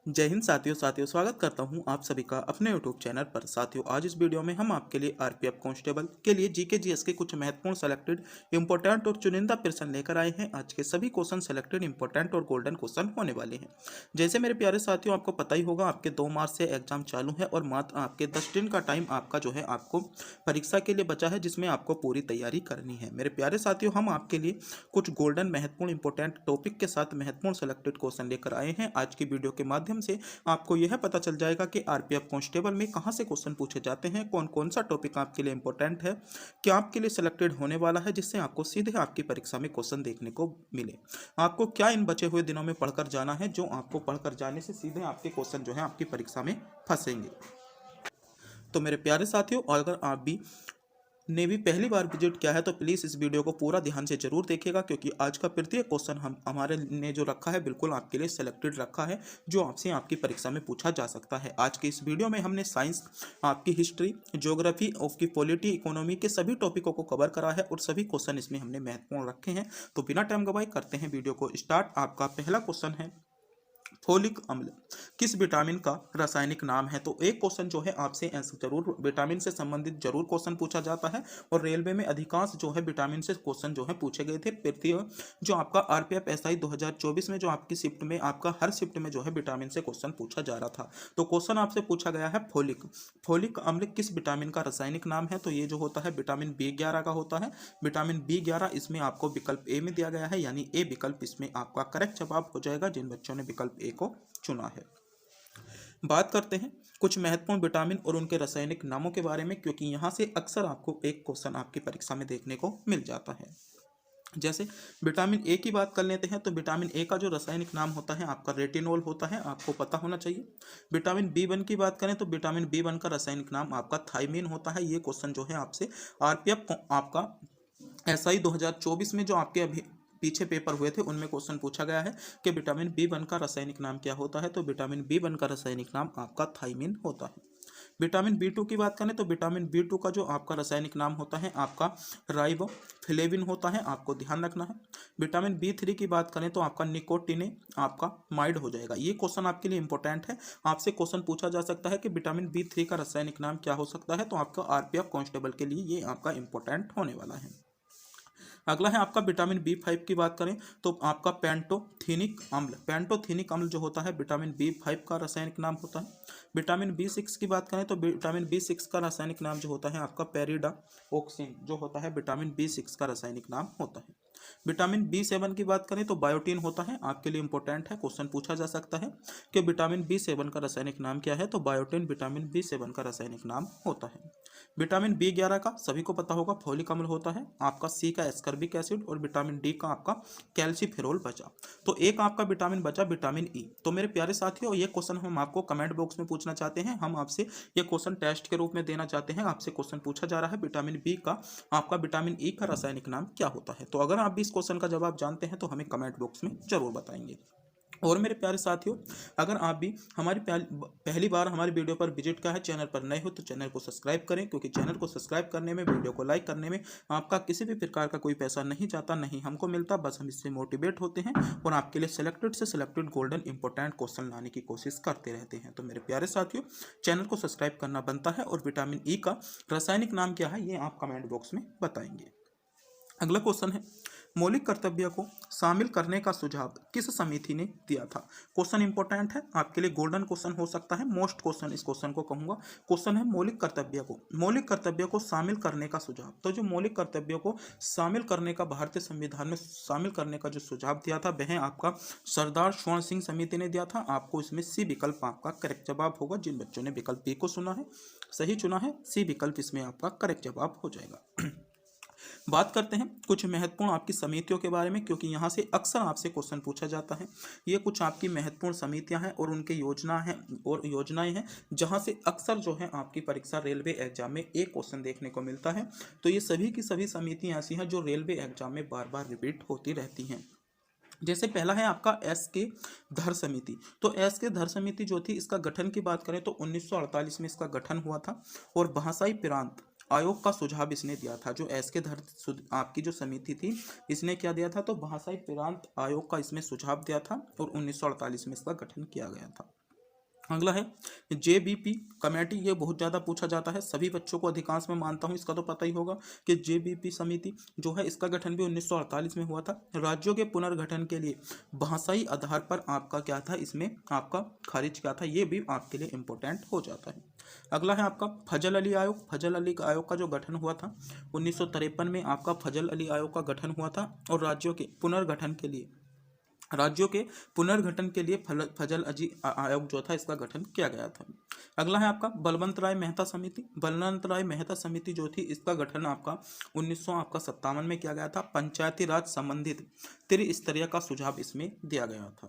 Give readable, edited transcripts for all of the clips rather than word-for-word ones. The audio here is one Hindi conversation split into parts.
जय हिंद साथियों स्वागत करता हूं आप सभी का अपने यूट्यूब चैनल पर। साथियों, आज इस वीडियो में हम आपके लिए आरपीएफ कांस्टेबल के लिए जीके जीएस के कुछ महत्वपूर्ण सेलेक्टेड इंपॉर्टेंट और चुनिंदा प्रश्न लेकर आए हैं। आज के सभी क्वेश्चन सेलेक्टेड इंपॉर्टेंट और गोल्डन क्वेश्चन होने वाले हैं। जैसे मेरे प्यारे साथियों, आपको पता ही होगा आपके 2 मार्च से एग्जाम चालू है और मात्र आपके 10 दिन का टाइम आपका जो है आपको परीक्षा के लिए बचा है, जिसमें आपको पूरी तैयारी करनी है। मेरे प्यारे साथियों, हम आपके लिए कुछ गोल्डन महत्वपूर्ण इंपॉर्टेंट टॉपिक के साथ महत्वपूर्ण सेलेक्टेड क्वेश्चन लेकर आए हैं। आज की वीडियो के माध्यम से आपको यह पता चल जाएगा कि आरपीएफ कांस्टेबल में कहां से क्वेश्चन पूछे जाते हैं, कौन कौन सा टॉपिक आपके लिए इंपॉर्टेंट है, क्या आपके लिए सिलेक्टेड होने वाला है, जिससे आपको सीधे आपकी परीक्षा में क्वेश्चन देखने को मिले। आपको क्या इन बचे हुए दिनों में पढ़कर जाना है, जो आपको पढ़कर जाने से सीधे आपके क्वेश्चन जो है आपकी परीक्षा में फंसेंगे। तो मेरे प्यारे साथियों, अगर आप भी ने भी पहली बार विजिट किया है तो प्लीज़ इस वीडियो को पूरा ध्यान से जरूर देखिएगा, क्योंकि आज का प्रत्येक क्वेश्चन हम हमारे ने जो रखा है बिल्कुल आपके लिए सेलेक्टेड रखा है, जो आपसे आपकी परीक्षा में पूछा जा सकता है। आज के इस वीडियो में हमने साइंस, आपकी हिस्ट्री, ज्योग्राफी, आपकी पॉलिटी, इकोनॉमी के सभी टॉपिकों को कवर करा है और सभी क्वेश्चन इसमें हमने महत्वपूर्ण रखे हैं। तो बिना टाइम गवाए करते हैं वीडियो को स्टार्ट। आपका पहला क्वेश्चन है, फोलिक अम्ल किस विटामिन का रासायनिक नाम है। तो एक क्वेश्चन जो है आपसे जरूर विटामिन से संबंधित जरूर क्वेश्चन पूछा जाता है, और रेलवे में अधिकांश जो है विटामिन से क्वेश्चन जो है पूछे गए थे। तृतीय जो आपका आरपीएफ एसआई 2024 में जो आपकी शिफ्ट में आपका हर शिफ्ट में जो है विटामिन से क्वेश्चन पूछा जा रहा था। तो क्वेश्चन आपसे पूछा गया है फोलिक फोलिक अम्ल किस विटामिन का रासायनिक नाम है। तो ये जो होता है विटामिन B11 का होता है। विटामिन B11 इसमें आपको विकल्प ए में दिया गया है, यानी ए विकल्प इसमें आपका करेक्ट जवाब हो जाएगा, जिन बच्चों ने विकल्प ए को चुना है। बात करते हैं कुछ महत्वपूर्ण विटामिन और उनके रासायनिक नामों के बारे में, क्योंकि यहां से अक्सर आपको एक क्वेश्चन आपकी परीक्षा में देखने को मिल जाता है। जैसे विटामिन ए की बात कर लेते हैं, तो विटामिन ए का जो रासायनिक नाम होता है आपका रेटिनोल होता है, आपको पता होना चाहिए। विटामिन B1 की बात करें तो विटामिन B1 का रासायनिक नाम आपका थायमीन होता है। ये क्वेश्चन जो है आपसे आरपीएफ आपका एसआई 2024 में जो आपके अभी पीछे पेपर हुए थे उनमें क्वेश्चन पूछा गया है कि विटामिन B1 का रासायनिक नाम क्या होता है। तो विटामिन B1 का रासायनिक नाम आपका थायमीन होता है। विटामिन B2 की बात करें तो विटामिन B2 का जो आपका रासायनिक नाम होता है आपका राइबोफ्लेविन होता है, आपको ध्यान रखना है। विटामिन B3 की बात करें तो आपका निकोटिने आपका माइड हो जाएगा। ये क्वेश्चन आपके लिए इंपॉर्टेंट है, आपसे क्वेश्चन पूछा जा सकता है कि विटामिन B3 का रासायनिक नाम क्या हो सकता है। तो आपका आरपीएफ कांस्टेबल के लिए ये आपका इंपॉर्टेंट होने वाला है। अगला है आपका विटामिन B5 की बात करें तो आपका पेंटोथेनिक अम्ल जो होता है विटामिन B5 का रासायनिक नाम होता है। विटामिन B6 की बात करें तो विटामिन B6 का रासायनिक नाम जो होता है आपका पेरिडाऑक्सिन जो होता है विटामिन B6 का रासायनिक नाम होता है। विटामिन B7 की बात करें तो बायोटीन होता है, आपके लिए इंपॉर्टेंट है, क्वेश्चन पूछा जा सकता है कि विटामिन B7 का रासायनिक नाम क्या है। तो बायोटीन विटामिन B7 का रासायनिक नाम होता है। विटामिन B11 का सभी को पता होगा फोलिक अम्ल होता है, आपका सी का एस्कर्बिक एसिड, और विटामिन डी का आपका कैल्सीफेरोल बचा। तो एक आपका विटामिन बचा विटामिन ई। तो मेरे प्यारे साथियों, ये क्वेश्चन हम आपको कमेंट बॉक्स में पूछना चाहते हैं, हम आपसे ये क्वेश्चन टेस्ट के रूप में देना चाहते हैं। आपसे क्वेश्चन पूछा जा रहा है विटामिन बी का आपका विटामिन ई का रासायनिक नाम क्या होता है। तो अगर आप भी इस क्वेश्चन का जवाब जानते हैं तो हमें कमेंट बॉक्स में जरूर बताएंगे। और मेरे प्यारे साथियों, अगर आप भी हमारी पहली बार हमारी वीडियो पर विजिट का है, चैनल पर नए हो तो चैनल को सब्सक्राइब करें, क्योंकि चैनल को सब्सक्राइब करने में, वीडियो को लाइक करने में आपका किसी भी प्रकार का कोई पैसा नहीं जाता, नहीं हमको मिलता, बस हम इससे मोटिवेट होते हैं और आपके लिए सेलेक्टेड से सिलेक्टेड गोल्डन इंपॉर्टेंट क्वेश्चन लाने की कोशिश करते रहते हैं। तो मेरे प्यारे साथियों, चैनल को सब्सक्राइब करना बनता है, और विटामिन ई का रासायनिक नाम क्या है ये आप कमेंट बॉक्स में बताएंगे। अगला क्वेश्चन है, मौलिक कर्तव्य को शामिल करने का सुझाव किस समिति ने दिया था। क्वेश्चन इंपॉर्टेंट है, आपके लिए गोल्डन क्वेश्चन हो सकता है, मोस्ट क्वेश्चन इस क्वेश्चन को कहूंगा। क्वेश्चन है मौलिक कर्तव्य को शामिल करने का सुझाव। तो जो मौलिक कर्तव्यों को शामिल करने का भारतीय संविधान में शामिल करने का जो सुझाव दिया था वह आपका सरदार स्वर्ण सिंह समिति ने दिया था। आपको इसमें सी विकल्प आपका करेक्ट जवाब होगा। जिन बच्चों ने विकल्प बी को सुना है, सही चुना है, सी विकल्प इसमें आपका करेक्ट जवाब हो जाएगा। बात करते हैं कुछ महत्वपूर्ण आपकी समितियों के बारे में, क्योंकि यहाँ से अक्सर आपसे क्वेश्चन पूछा जाता है। ये कुछ आपकी महत्वपूर्ण समितियां हैं और उनके योजनाएं हैं, जहाँ से अक्सर जो है आपकी परीक्षा रेलवे एग्जाम में एक क्वेश्चन देखने को मिलता है। तो ये सभी की सभी समितियां ऐसी हैं जो रेलवे एग्जाम में बार बार रिपीट होती रहती हैं। जैसे पहला है आपका एस के धर समिति। तो एस के धर समिति जो थी, इसका गठन की बात करें तो 1948 में इसका गठन हुआ था, और भाषाई प्रांत आयोग का सुझाव इसने दिया था। जो एस के धर आपकी जो समिति थी, इसने क्या दिया था, तो भाषाई प्रांत आयोग का इसमें सुझाव दिया था, और 1948 में इसका गठन किया गया था। अगला है जेबीपी कमेटी। ये बहुत ज़्यादा पूछा जाता है, सभी बच्चों को अधिकांश में मानता हूँ इसका तो पता ही होगा कि जेबीपी समिति जो है इसका गठन भी 1948 में हुआ था। राज्यों के पुनर्गठन के लिए भाषाई आधार पर आपका क्या था, इसमें आपका खारिज क्या था, ये भी आपके लिए इम्पोर्टेंट हो जाता है। अगला है आपका फजल अली आयोग। फजल अली आयोग का जो गठन हुआ था 1953 में आपका फजल अली आयोग का गठन हुआ था और राज्यों के पुनर्गठन के लिए फजल अजी आयोग जो था इसका गठन किया गया था। अगला है आपका बलवंत राय मेहता समिति। बलवंत राय मेहता समिति जो थी इसका गठन आपका 1957 में किया गया था। पंचायती राज संबंधित त्रिस्तरीय का सुझाव इसमें दिया गया था।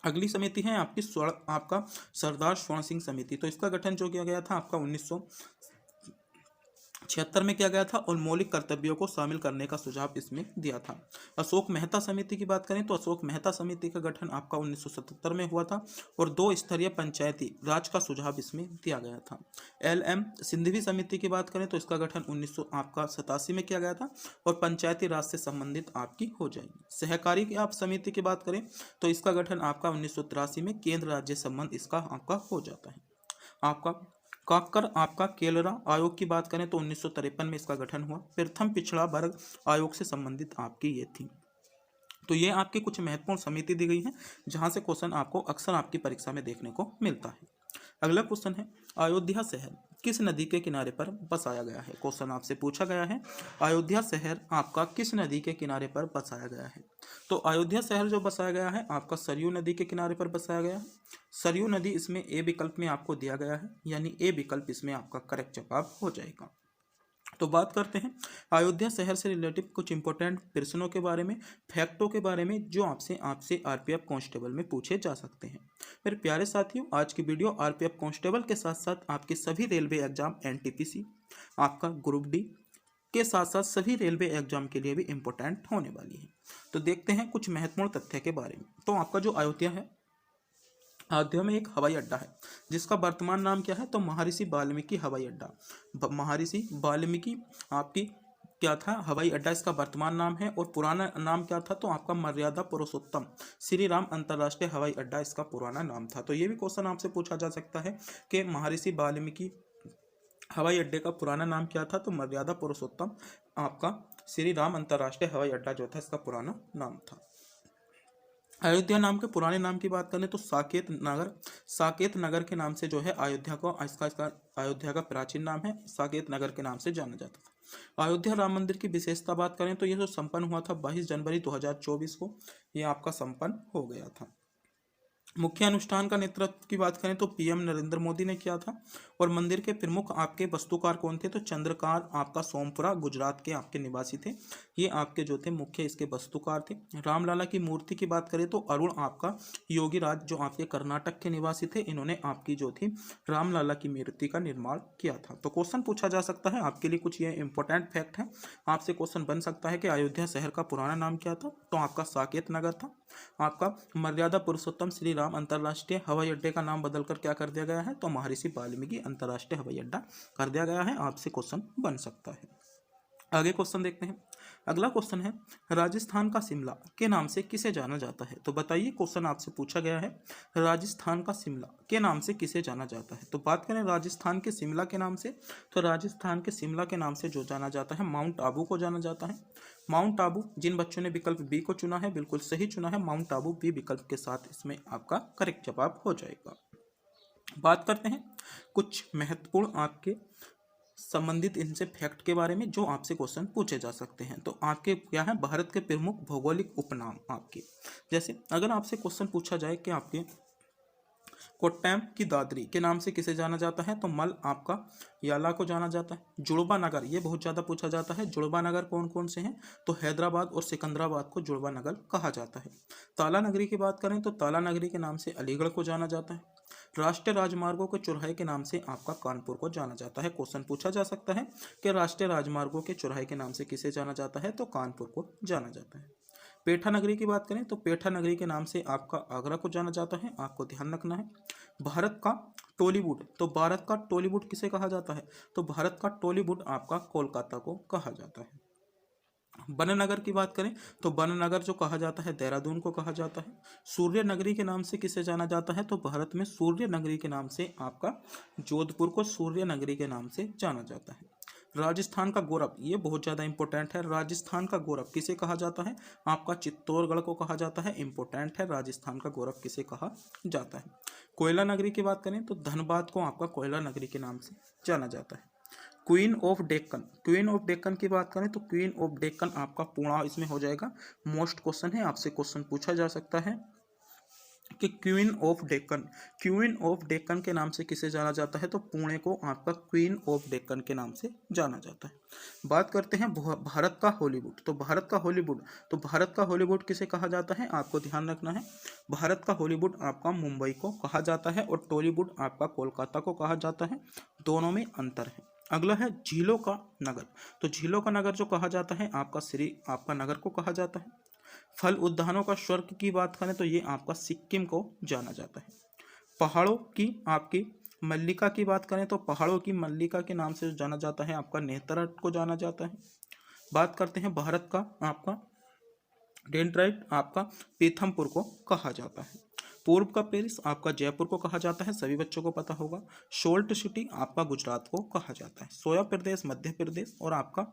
अगली समिति है आपकी आपका सरदार स्वर्ण सिंह समिति। तो इसका गठन जो किया गया था आपका 1976 में किया गया था और मौलिक कर्तव्यों को शामिल करने का सुझाव इसमें दिया था। अशोक मेहता समिति की बात करें तो अशोक मेहता समिति का गठन आपका 1977 में हुआ था और 2 स्तरीय पंचायती राज का सुझाव इसमें दिया गया था। LM सिंघवी समिति की बात करें तो इसका गठन 1987 में किया गया था और पंचायती राज से संबंधित आपकी हो जाएगी। सहकारी की आप समिति की बात करें तो इसका गठन आपका 1983 में केंद्र राज्य संबंध इसका आपका हो जाता है। आपका काकर आपका केलरा आयोग की बात करें तो 1953 में इसका गठन हुआ। प्रथम पिछड़ा वर्ग आयोग से संबंधित आपकी ये थी। तो ये आपकी कुछ महत्वपूर्ण समिति दी गई है जहां से क्वेश्चन आपको अक्सर आपकी परीक्षा में देखने को मिलता है। अगला क्वेश्चन है अयोध्या शहर किस नदी के किनारे पर बसाया गया है। क्वेश्चन आपसे पूछा गया है अयोध्या शहर आपका किस नदी के किनारे पर बसाया गया है। तो अयोध्या शहर जो बसाया गया है आपका सरयू नदी के किनारे पर बसाया गया है। सरयू नदी इसमें ए विकल्प में आपको दिया गया है, यानी ए विकल्प इसमें आपका करेक्ट जवाब हो जाएगा। तो बात करते हैं अयोध्या शहर से रिलेटिव कुछ इंपॉर्टेंट प्रश्नों के बारे में, फैक्टों के बारे में जो आपसे आरपीएफ कांस्टेबल में पूछे जा सकते हैं। मेरे प्यारे साथियों, आज की वीडियो आरपीएफ कांस्टेबल के साथ साथ आपके सभी रेलवे एग्जाम एनटीपीसी आपका ग्रुप डी के साथ साथ सभी रेलवे एग्जाम के लिए भी इम्पोर्टेंट होने वाली है। तो देखते हैं कुछ महत्वपूर्ण तथ्य के बारे में। तो आपका जो अयोध्या है, अयोध्या में एक हवाई अड्डा है जिसका वर्तमान नाम क्या है, तो महर्षि वाल्मीकि हवाई अड्डा। महर्षि वाल्मीकि आपकी क्या था हवाई अड्डा, इसका वर्तमान नाम है। और पुराना नाम क्या था, तो आपका मर्यादा पुरुषोत्तम श्री राम अंतर्राष्ट्रीय हवाई अड्डा इसका पुराना नाम था। तो ये भी क्वेश्चन आपसे पूछा जा सकता है कि महर्षि वाल्मीकि हवाई अड्डे का पुराना नाम क्या था, तो मर्यादा पुरुषोत्तम आपका श्री राम अंतर्राष्ट्रीय हवाई अड्डा जो था इसका पुराना नाम था। अयोध्या नाम के पुराने नाम की बात करें तो साकेत नगर के नाम से जो है अयोध्या को इसका अयोध्या का प्राचीन नाम है, साकेत नगर के नाम से जाना जाता था। अयोध्या राम मंदिर की विशेषता बात करें तो ये जो संपन्न हुआ था 22 जनवरी 2024 को ये आपका संपन्न हो गया था। मुख्य अनुष्ठान का नेतृत्व की बात करें तो पीएम नरेंद्र मोदी ने किया था। और मंदिर के प्रमुख आपके वास्तुकार कौन थे, तो चंद्रकार आपका सोमपुरा गुजरात के आपके निवासी थे। ये आपके जो थे मुख्य इसके वास्तुकार थे। रामलला की मूर्ति की बात करें तो अरुण आपका योगी राज जो आपके कर्नाटक के निवासी थे, इन्होंने आपकी जो थी रामलला की मूर्ति का निर्माण किया था। तो क्वेश्चन पूछा जा सकता है आपके लिए, कुछ ये इंपॉर्टेंट फैक्ट है। आपसे क्वेश्चन बन सकता है कि अयोध्या शहर का पुराना नाम क्या था, तो आपका साकेत नगर था। आपका मर्यादा पुरुषोत्तम श्री राम अंतर्राष्ट्रीय हवाई अड्डे का नाम बदलकर क्या कर दिया गया है, तो महर्षि वाल्मीकि अंतर्राष्ट्रीय हवाई अड्डा कर दिया गया है। आपसे क्वेश्चन बन सकता है। आगे क्वेश्चन देखते हैं। अगला क्वेश्चन है राजस्थान का शिमला के नाम से किसे जाना जाता है। तो बताइए, क्वेश्चन आपसे पूछा गया है राजस्थान का शिमला के नाम से किसे जाना जाता है। तो बात करें राजस्थान के शिमला के नाम से, तो राजस्थान के शिमला के नाम से जो जाना जाता है माउंट आबू को जाना जाता है। माउंट आबू, जिन बच्चों ने विकल्प बी को चुना है बिल्कुल सही चुना है, माउंट आबू बी विकल्प के साथ इसमें आपका करेक्ट जवाब हो जाएगा। बात करते हैं कुछ महत्वपूर्ण आपके संबंधित इनसे फैक्ट के बारे में जो आपसे क्वेश्चन पूछे जा सकते हैं। तो आपके क्या है भारत के प्रमुख भौगोलिक उपनाम आपके, जैसे अगर आपसे क्वेश्चन पूछा जाए कि आपके कोट्टयम की दादरी के नाम से किसे जाना जाता है, तो मल आपका याला को जाना जाता है। जुड़वा नगर, ये बहुत ज़्यादा पूछा जाता है, जुड़वा नगर कौन कौन से हैं, तो हैदराबाद और सिकंदराबाद को जुड़वा नगर कहा जाता है। ताला नगरी की बात करें तो ताला नगरी के नाम से अलीगढ़ को जाना जाता है। राष्ट्रीय राजमार्गों के चौराहे के नाम से आपका कानपुर को जाना जाता है। क्वेश्चन पूछा जा सकता है कि राष्ट्रीय राजमार्गों के चौराहे के नाम से किसे जाना जाता है, तो कानपुर को जाना जाता है। पेठा नगरी की बात करें तो पेठा नगरी के नाम से आपका आगरा को जाना जाता है, आपको ध्यान रखना है। भारत का टॉलीवुड, तो भारत का टॉलीवुड किसे कहा जाता है, तो भारत का टॉलीवुड आपका कोलकाता को कहा जाता है। बननगर की बात करें तो बननगर जो कहा जाता है देहरादून को कहा जाता है। सूर्य नगरी के नाम से किसे जाना जाता है तो भारत में सूर्य नगरी के नाम से आपका जोधपुर को सूर्य नगरी के नाम से जाना जाता है। राजस्थान का गौरव, ये बहुत ज़्यादा इंपॉर्टेंट है। राजस्थान का गौरव किसे कहा जाता है, आपका चित्तौड़गढ़ को कहा जाता है। इंपॉर्टेंट है, राजस्थान का गौरव किसे कहा जाता है। कोयला नगरी की बात करें तो धनबाद को आपका कोयला नगरी के नाम से जाना जाता है। Queen of Deccan, queen of Deccan की बात करें तो क्वीन ऑफ डेक्कन आपका पूर्णा इसमें हो जाएगा। मोस्ट क्वेश्चन है, आपसे क्वेश्चन पूछा जा सकता है कि queen of Deccan, queen of Deccan के नाम से किसे जाना जाता है तो पुणे को आपका क्वीन ऑफ डेक्कन के नाम से जाना जाता है। बात करते हैं भारत का हॉलीवुड, तो भारत का हॉलीवुड, तो भारत का हॉलीवुड किसे कहा जाता है, आपको ध्यान रखना है। भारत का हॉलीवुड आपका मुंबई को कहा जाता है और टॉलीवुड आपका कोलकाता को कहा जाता है। दोनों में अंतर है। अगला है झीलों का नगर, तो झीलों का नगर जो कहा जाता है आपका नगर को कहा जाता है। फल उद्यानों का स्वर्ग की बात करें तो ये आपका सिक्किम को जाना जाता है। पहाड़ों की आपकी मल्लिका की बात करें तो पहाड़ों की मल्लिका के नाम से जाना जाता है आपका नेत्ररथ को जाना जाता है। बात करते हैं भारत का आपका डेंड्राइट आपका पीथमपुर को कहा जाता है। पूर्व का पेरिस आपका जयपुर को कहा जाता है, सभी बच्चों को पता होगा। सोल्ट सिटी आपका गुजरात को कहा जाता है। सोया प्रदेश मध्य प्रदेश और आपका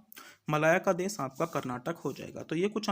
मलाया का देश आपका कर्नाटक हो जाएगा। तो ये कुछ